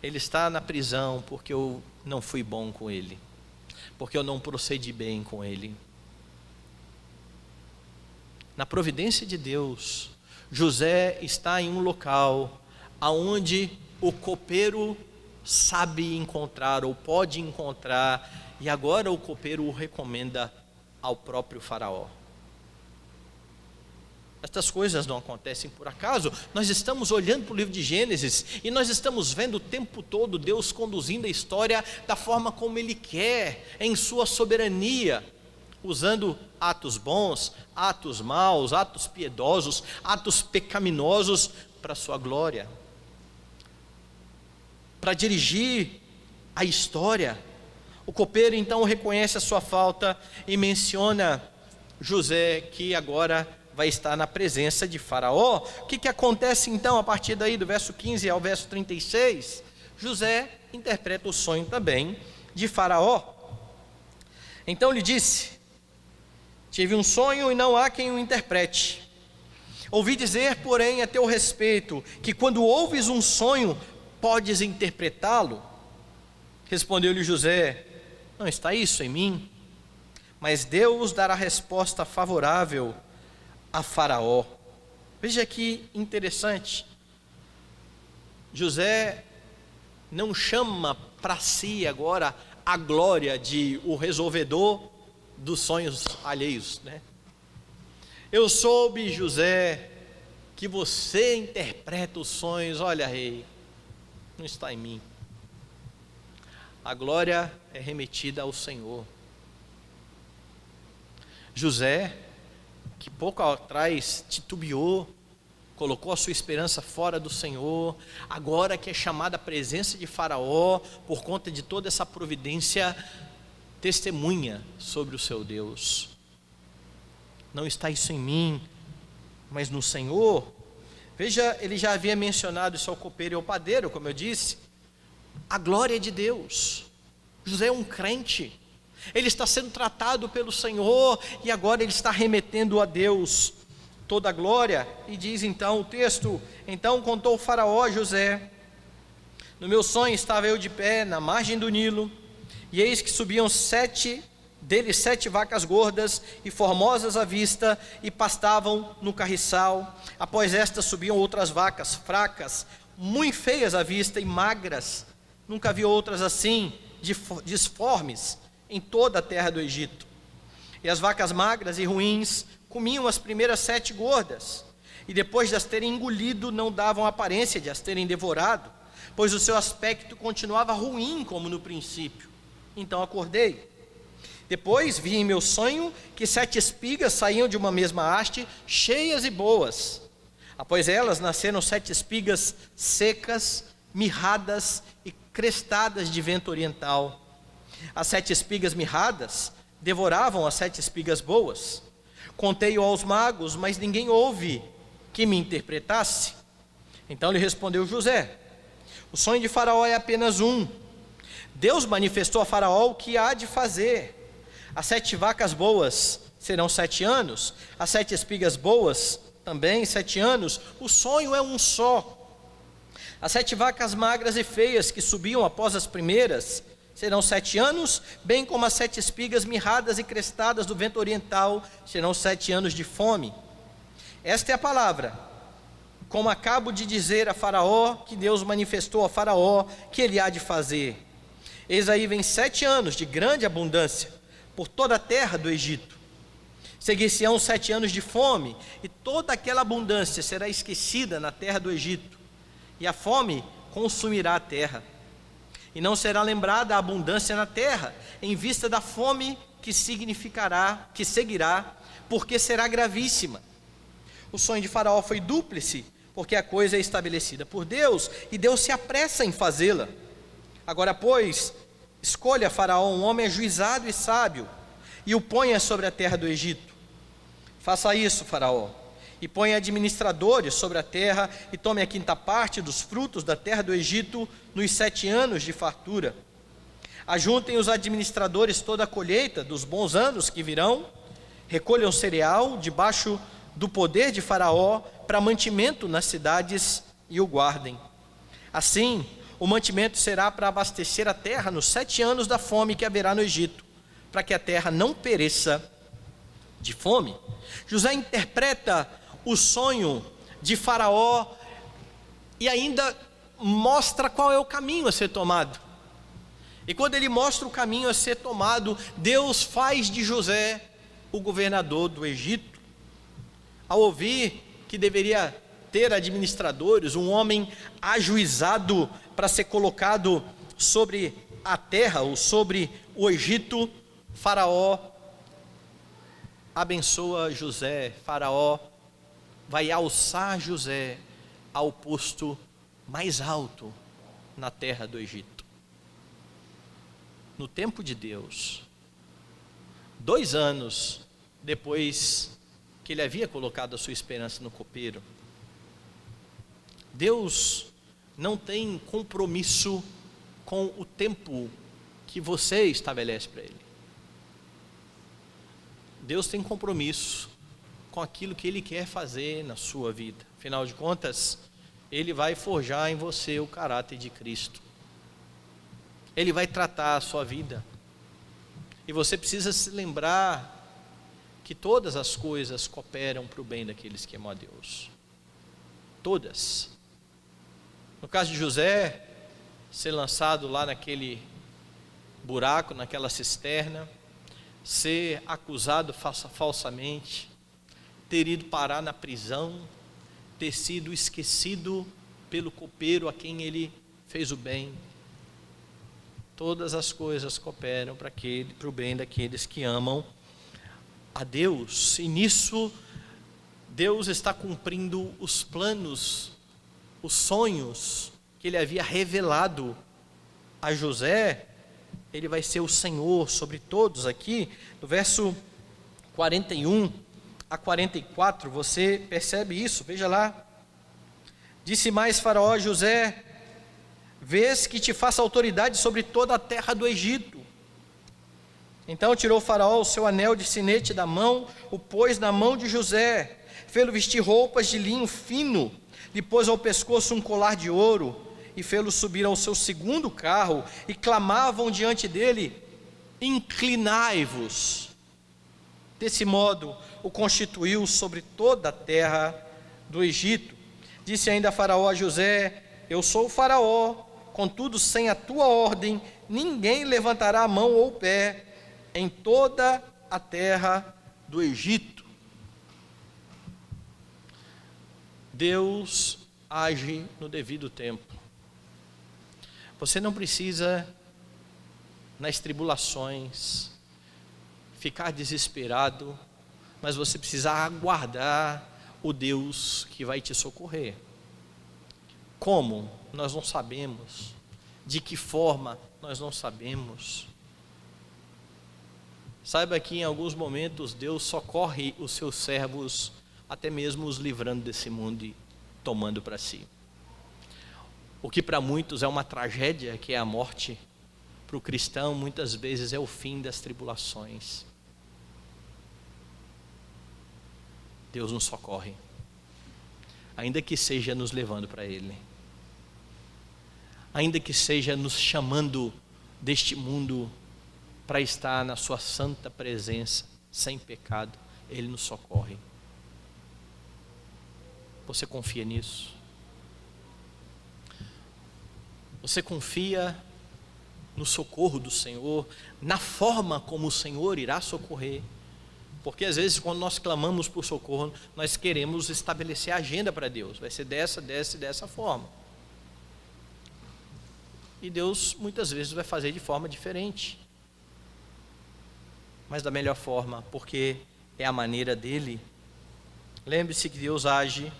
Ele está na prisão porque eu não fui bom com ele, porque eu não procedi bem com ele. Na providência de Deus, José está em um local aonde o copeiro sabe encontrar, ou pode encontrar, e agora o copeiro o recomenda ao próprio Faraó. Estas coisas não acontecem por acaso. Nós estamos olhando para o livro de Gênesis, e nós estamos vendo o tempo todo Deus conduzindo a história da forma como Ele quer, em sua soberania, usando atos bons, atos maus, atos piedosos, atos pecaminosos para a sua glória, para dirigir a história. O copeiro então reconhece a sua falta e menciona José, que agora vai estar na presença de Faraó. O que acontece então a partir daí, do verso 15 ao verso 36? José interpreta o sonho também de Faraó. Então lhe disse: tive um sonho e não há quem o interprete. Ouvi dizer, porém, a teu respeito, que quando ouves um sonho, podes interpretá-lo. Respondeu-lhe José: não está isso em mim, mas Deus dará resposta favorável a Faraó. Veja que interessante. José não chama para si agora a glória de o resolvedor dos sonhos alheios, né? Eu soube, José, que você interpreta os sonhos. Olha, rei, não está em mim. A glória é remetida ao Senhor. José, que pouco atrás titubeou, colocou a sua esperança fora do Senhor, agora que é chamado à presença de Faraó, por conta de toda essa providência, testemunha sobre o seu Deus. Não está isso em mim, mas no Senhor. Veja, ele já havia mencionado isso ao copeiro e ao padeiro, como eu disse, a glória de Deus. José é um crente, ele está sendo tratado pelo Senhor, e agora ele está remetendo a Deus toda a glória. E diz então o texto: então contou o Faraó a José: no meu sonho estava eu de pé na margem do Nilo, e eis que subiam sete vacas gordas e formosas à vista, e pastavam no carriçal. Após estas subiam outras vacas fracas, muito feias à vista e magras. Nunca vi outras assim, disformes, em toda a terra do Egito. E as vacas magras e ruins comiam as primeiras 7 gordas, e depois de as terem engolido, não davam aparência de as terem devorado, pois o seu aspecto continuava ruim como no princípio. Então acordei. Depois vi em meu sonho que 7 espigas saíam de uma mesma haste, cheias e boas. Após elas nasceram 7 espigas secas, mirradas e crestadas de vento oriental. As 7 espigas mirradas devoravam as 7 espigas boas. Contei-o aos magos, mas ninguém houve que me interpretasse. Então lhe respondeu José: o sonho de Faraó é apenas um. Deus manifestou a Faraó o que há de fazer. As 7 vacas boas serão 7 anos, as 7 espigas boas também 7 anos. O sonho é um só. As 7 vacas magras e feias que subiam após as primeiras serão 7 anos, bem como as 7 espigas mirradas e crestadas do vento oriental serão 7 anos de fome. Esta é a palavra, como acabo de dizer a Faraó, que Deus manifestou a Faraó que ele há de fazer. Eis aí vem 7 anos de grande abundância por toda a terra do Egito. Seguir-se-ão 7 anos de fome, e toda aquela abundância será esquecida na terra do Egito, e a fome consumirá a terra. E não será lembrada a abundância na terra, em vista da fome que seguirá, porque será gravíssima. O sonho de Faraó foi dúplice, porque a coisa é estabelecida por Deus, e Deus se apressa em fazê-la. Agora, pois, escolha Faraó um homem ajuizado e sábio, e o ponha sobre a terra do Egito. Faça isso, Faraó, e ponha administradores sobre a terra, e tome a 5ª parte dos frutos da terra do Egito nos 7 anos de fartura. Ajuntem os administradores toda a colheita dos bons anos que virão, recolham cereal debaixo do poder de Faraó para mantimento nas cidades e o guardem. Assim, o mantimento será para abastecer a terra nos 7 anos da fome que haverá no Egito, para que a terra não pereça de fome. José interpreta o sonho de Faraó e ainda mostra qual é o caminho a ser tomado. E quando ele mostra o caminho a ser tomado, Deus faz de José o governador do Egito. Ao ouvir que deveria ter administradores, um homem ajuizado para ser colocado sobre a terra ou sobre o Egito, Faraó abençoa José. Faraó vai alçar José ao posto mais alto na terra do Egito. No tempo de Deus, 2 anos depois porque ele havia colocado a sua esperança no copeiro. Deus não tem compromisso com o tempo que você estabelece para Ele. Deus tem compromisso com aquilo que Ele quer fazer na sua vida. Afinal de contas, Ele vai forjar em você o caráter de Cristo. Ele vai tratar a sua vida. E você precisa se lembrar que todas as coisas cooperam para o bem daqueles que amam a Deus. Todas. No caso de José, ser lançado lá naquele buraco, naquela cisterna, ser acusado falsamente, ter ido parar na prisão, ter sido esquecido pelo copeiro a quem ele fez o bem. Todas as coisas cooperam para o bem daqueles que amam a Deus. E nisso, Deus está cumprindo os planos, os sonhos que Ele havia revelado a José. Ele vai ser o Senhor sobre todos aqui. No verso 41 a 44, você percebe isso, veja lá. Disse mais Faraó a José: vês que te faça autoridade sobre toda a terra do Egito. Então tirou Faraó o seu anel de sinete da mão, o pôs na mão de José, fê-lo vestir roupas de linho fino, lhe pôs ao pescoço um colar de ouro, e fê-lo subir ao seu segundo carro, e clamavam diante dele: inclinai-vos. Desse modo o constituiu sobre toda a terra do Egito. Disse ainda Faraó a José: eu sou o Faraó, contudo sem a tua ordem ninguém levantará a mão ou o pé em toda a terra do Egito. Deus age no devido tempo. Você não precisa, nas tribulações, ficar desesperado, mas você precisa aguardar o Deus que vai te socorrer. Como? Nós não sabemos. De que forma? Nós não sabemos. Saiba que em alguns momentos Deus socorre os seus servos, até mesmo os livrando desse mundo e tomando para si. O que para muitos é uma tragédia, que é a morte, para o cristão muitas vezes é o fim das tribulações. Deus nos socorre, ainda que seja nos levando para Ele, ainda que seja nos chamando deste mundo para estar na sua santa presença, sem pecado, Ele nos socorre. Você confia nisso? Você confia no socorro do Senhor, na forma como o Senhor irá socorrer? Porque às vezes quando nós clamamos por socorro, nós queremos estabelecer a agenda para Deus, vai ser dessa forma. E Deus muitas vezes vai fazer de forma diferente, mas da melhor forma, porque é a maneira dele. Lembre-se que Deus age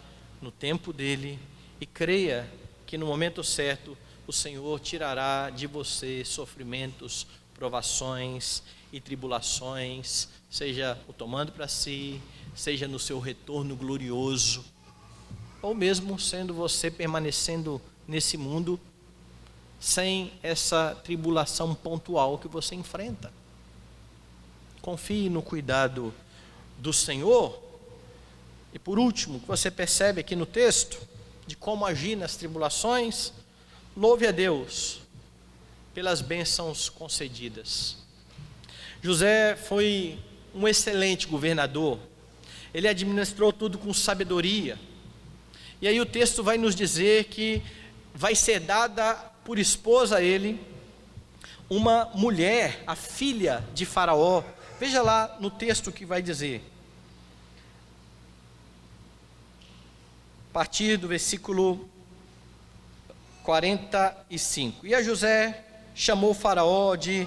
no tempo dele, e creia que no momento certo o Senhor tirará de você sofrimentos, provações e tribulações, seja o tomando para si, seja no seu retorno glorioso, ou mesmo sendo você permanecendo nesse mundo sem essa tribulação pontual que você enfrenta. Confie no cuidado do Senhor. E por último, que você percebe aqui no texto, de como agir nas tribulações, louve a Deus pelas bênçãos concedidas. José foi um excelente governador, ele administrou tudo com sabedoria, e aí o texto vai nos dizer que vai ser dada por esposa a ele uma mulher, a filha de Faraó. Veja lá no texto o que vai dizer, a partir do versículo 45. E a José chamou Faraó de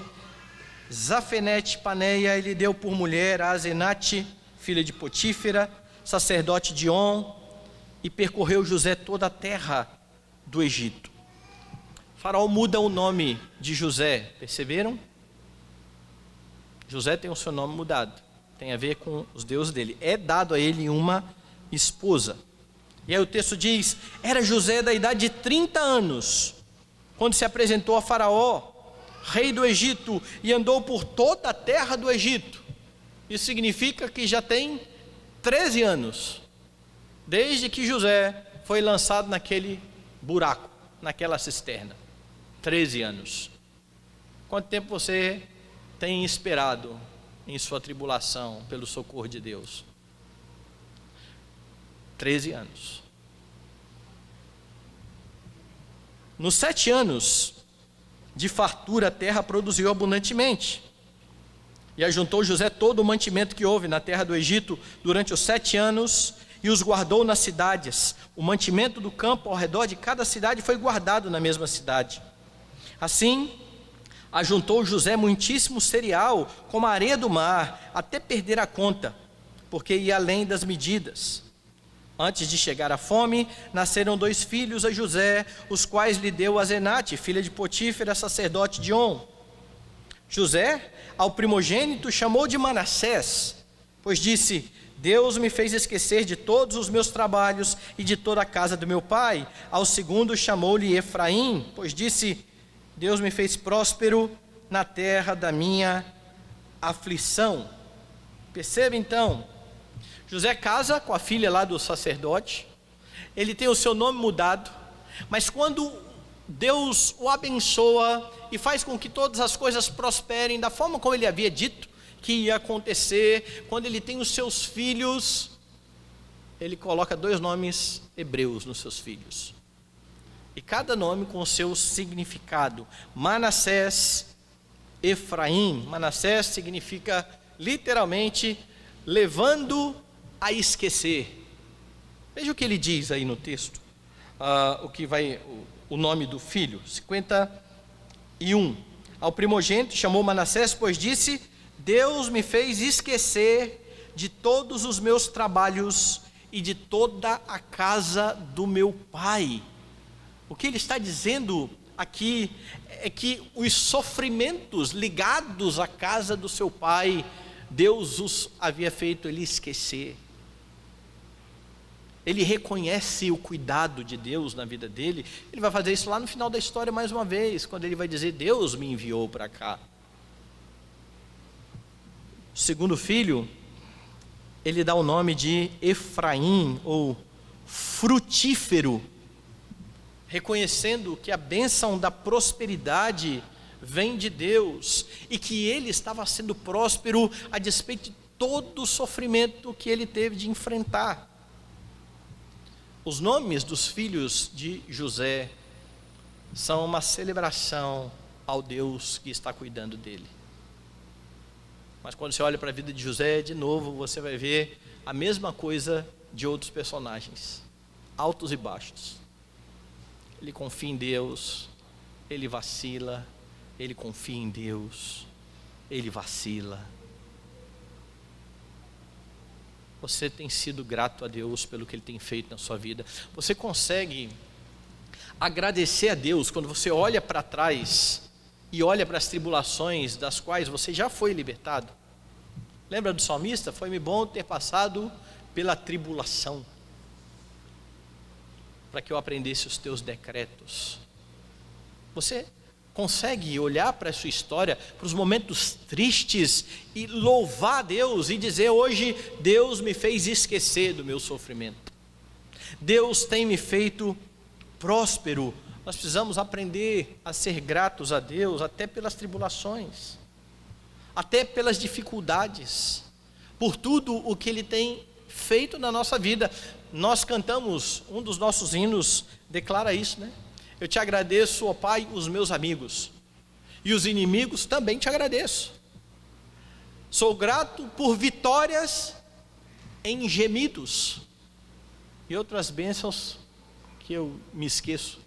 Zafenete Paneia, e lhe deu por mulher a Asenate, filha de Potífera, sacerdote de On, e percorreu José toda a terra do Egito. Faraó muda o nome de José, perceberam? José tem o seu nome mudado, tem a ver com os deuses dele. É dado a ele uma esposa. E aí o texto diz: era José da idade de 30 anos, quando se apresentou a Faraó, rei do Egito, e andou por toda a terra do Egito. Isso significa que já tem 13 anos, desde que José foi lançado naquele buraco, naquela cisterna. 13 anos. Quanto tempo você tem esperado em sua tribulação pelo socorro de Deus? 13 anos. Nos 7 anos de fartura, a terra produziu abundantemente. E ajuntou José todo o mantimento que houve na terra do Egito durante os 7 anos, e os guardou nas cidades. O mantimento do campo ao redor de cada cidade foi guardado na mesma cidade. Assim, ajuntou José muitíssimo cereal, como a areia do mar, até perder a conta, porque ia além das medidas. Antes de chegar a fome, nasceram 2 filhos a José, os quais lhe deu Asenate, filha de Potífera, sacerdote de On. José, ao primogênito, chamou de Manassés, pois disse: Deus me fez esquecer de todos os meus trabalhos e de toda a casa do meu pai. Ao segundo chamou-lhe Efraim, pois disse: Deus me fez próspero na terra da minha aflição. Perceba então, José casa com a filha lá do sacerdote, ele tem o seu nome mudado, mas quando Deus o abençoa e faz com que todas as coisas prosperem da forma como ele havia dito que ia acontecer, quando ele tem os seus filhos, ele coloca 2 nomes hebreus nos seus filhos, e cada nome com o seu significado. Manassés, Efraim. Manassés significa literalmente levando a esquecer. Veja o que ele diz aí no texto, o nome do filho, 51. Ao primogênito chamou Manassés, pois disse: Deus me fez esquecer de todos os meus trabalhos e de toda a casa do meu pai. O que ele está dizendo aqui é que os sofrimentos ligados à casa do seu pai, Deus os havia feito ele esquecer. Ele reconhece o cuidado de Deus na vida dele. Ele vai fazer isso lá no final da história mais uma vez, quando ele vai dizer: Deus me enviou para cá. O segundo filho, ele dá o nome de Efraim, ou frutífero, reconhecendo que a bênção da prosperidade vem de Deus, e que ele estava sendo próspero a despeito de todo o sofrimento que ele teve de enfrentar. Os nomes dos filhos de José são uma celebração ao Deus que está cuidando dele. Mas quando você olha para a vida de José, de novo, você vai ver a mesma coisa de outros personagens, altos e baixos. Ele confia em Deus, ele vacila, ele confia em Deus, ele vacila. Você tem sido grato a Deus pelo que Ele tem feito na sua vida? Você consegue agradecer a Deus quando você olha para trás e olha para as tribulações das quais você já foi libertado? Lembra do salmista? Foi-me bom ter passado pela tribulação, para que eu aprendesse os teus decretos. Você consegue olhar para a sua história, para os momentos tristes, e louvar a Deus e dizer: hoje Deus me fez esquecer do meu sofrimento, Deus tem me feito próspero. Nós precisamos aprender a ser gratos a Deus, até pelas tribulações, até pelas dificuldades, por tudo o que Ele tem feito na nossa vida. Nós cantamos, um dos nossos hinos declara isso, né? Eu te agradeço, ó Pai, os meus amigos, e os inimigos também te agradeço. Sou grato por vitórias em gemidos, e outras bênçãos que eu me esqueço.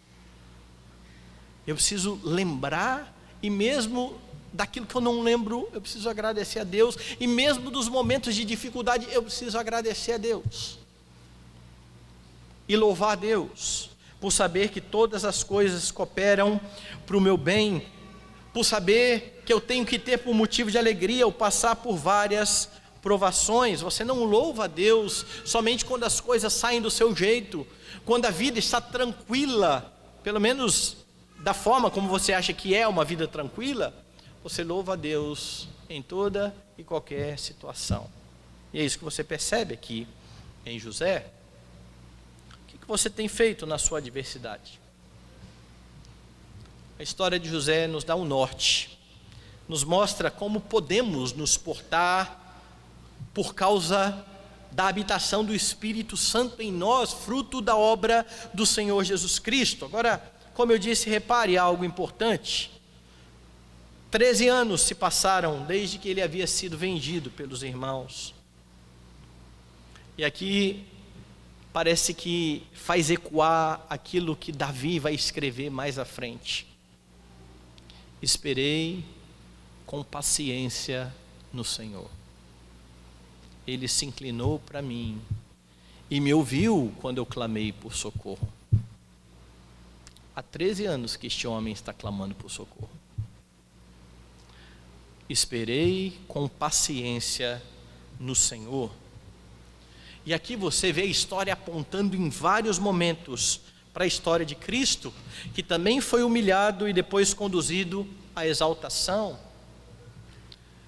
Eu preciso lembrar, e mesmo daquilo que eu não lembro, eu preciso agradecer a Deus, e mesmo dos momentos de dificuldade, eu preciso agradecer a Deus, e louvar a Deus, por saber que todas as coisas cooperam para o meu bem, por saber que eu tenho que ter por motivo de alegria o passar por várias provações, você não louva a Deus somente quando as coisas saem do seu jeito, quando a vida está tranquila, pelo menos da forma como você acha que é uma vida tranquila, você louva a Deus em toda e qualquer situação. E é isso que você percebe aqui em José. O que você tem feito na sua adversidade? A história de José nos dá um norte, nos mostra como podemos nos portar por causa da habitação do Espírito Santo em nós, fruto da obra do Senhor Jesus Cristo. Agora, como eu disse, repare algo importante. 13 anos se passaram desde que ele havia sido vendido pelos irmãos. E aqui parece que faz ecoar aquilo que Davi vai escrever mais à frente. Esperei com paciência no Senhor. Ele se inclinou para mim e me ouviu quando eu clamei por socorro. Há 13 anos que este homem está clamando por socorro. Esperei com paciência no Senhor. E aqui você vê a história apontando em vários momentos para a história de Cristo, que também foi humilhado e depois conduzido à exaltação.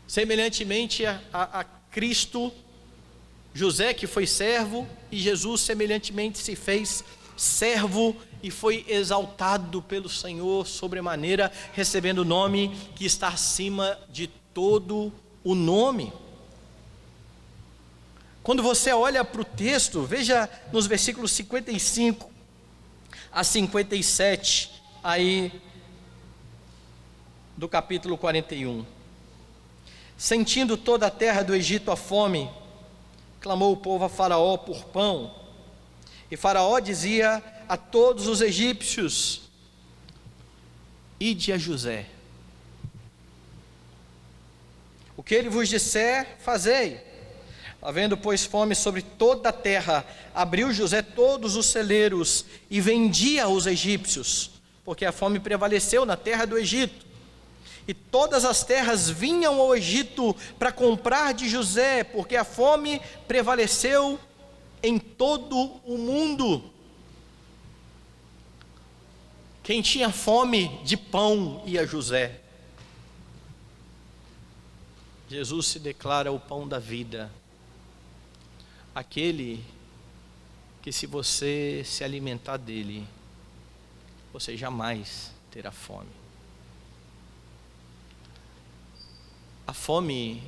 Semelhantemente a Cristo, José que foi servo, e Jesus semelhantemente se fez servo e foi exaltado pelo Senhor sobremaneira, recebendo o nome que está acima de todo o nome. Quando você olha para o texto, veja nos versículos 55 a 57, aí do capítulo 41. Sentindo toda a terra do Egito a fome, clamou o povo a Faraó por pão. E Faraó dizia a todos os egípcios: ide a José. O que ele vos disser, fazei. Havendo, pois, fome sobre toda a terra, abriu José todos os celeiros e vendia aos egípcios, porque a fome prevaleceu na terra do Egito. E todas as terras vinham ao Egito para comprar de José, porque a fome prevaleceu em todo o mundo. Quem tinha fome de pão ia a José. Jesus se declara o pão da vida, aquele que, se você se alimentar dele, você jamais terá fome. A fome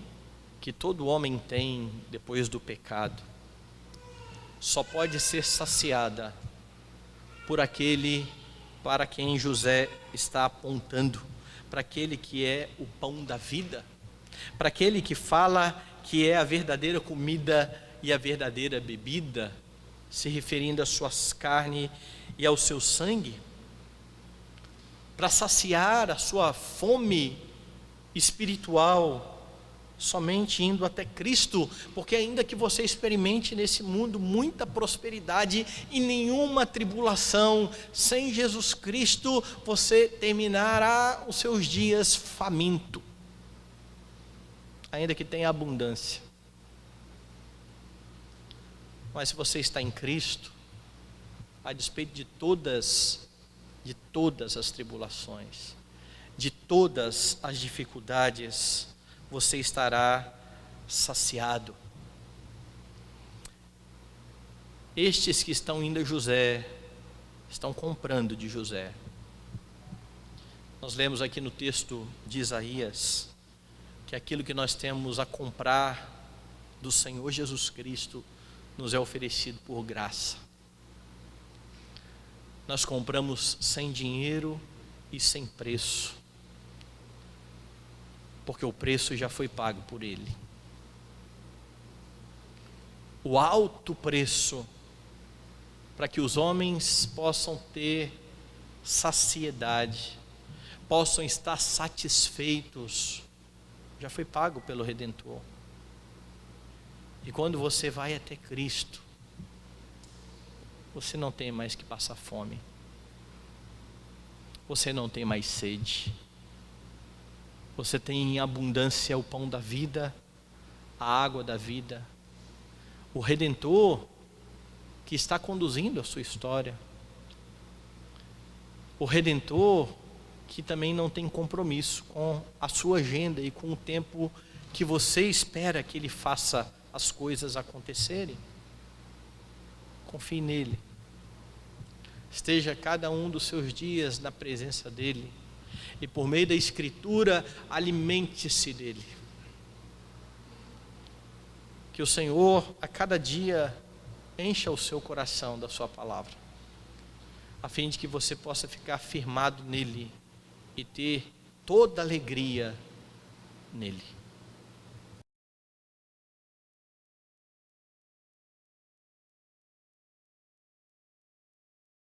que todo homem tem depois do pecado só pode ser saciada por aquele para quem José está apontando, para aquele que é o pão da vida, para aquele que fala que é a verdadeira comida e a verdadeira bebida, se referindo às suas carnes e ao seu sangue, para saciar a sua fome espiritual, somente indo até Cristo, porque ainda que você experimente nesse mundo muita prosperidade e nenhuma tribulação, sem Jesus Cristo você terminará os seus dias faminto, ainda que tenha abundância. Mas se você está em Cristo, a despeito de todas as tribulações, de todas as dificuldades, você estará saciado. Estes que estão indo a José, estão comprando de José. Nós lemos aqui no texto de Isaías, que aquilo que nós temos a comprar do Senhor Jesus Cristo, nos é oferecido por graça. Nós compramos sem dinheiro e sem preço, porque o preço já foi pago por Ele. O alto preço para que os homens possam ter saciedade, possam estar satisfeitos, já foi pago pelo Redentor. E quando você vai até Cristo, você não tem mais que passar fome, você não tem mais sede, você tem em abundância o pão da vida, a água da vida, o Redentor que está conduzindo a sua história, o Redentor que também não tem compromisso com a sua agenda e com o tempo que você espera que Ele faça as coisas acontecerem. Confie nele. Esteja cada um dos seus dias na presença dEle. E por meio da Escritura, alimente-se dEle. Que o Senhor, a cada dia, encha o seu coração da sua palavra, a fim de que você possa ficar firmado nele e ter toda alegria nele.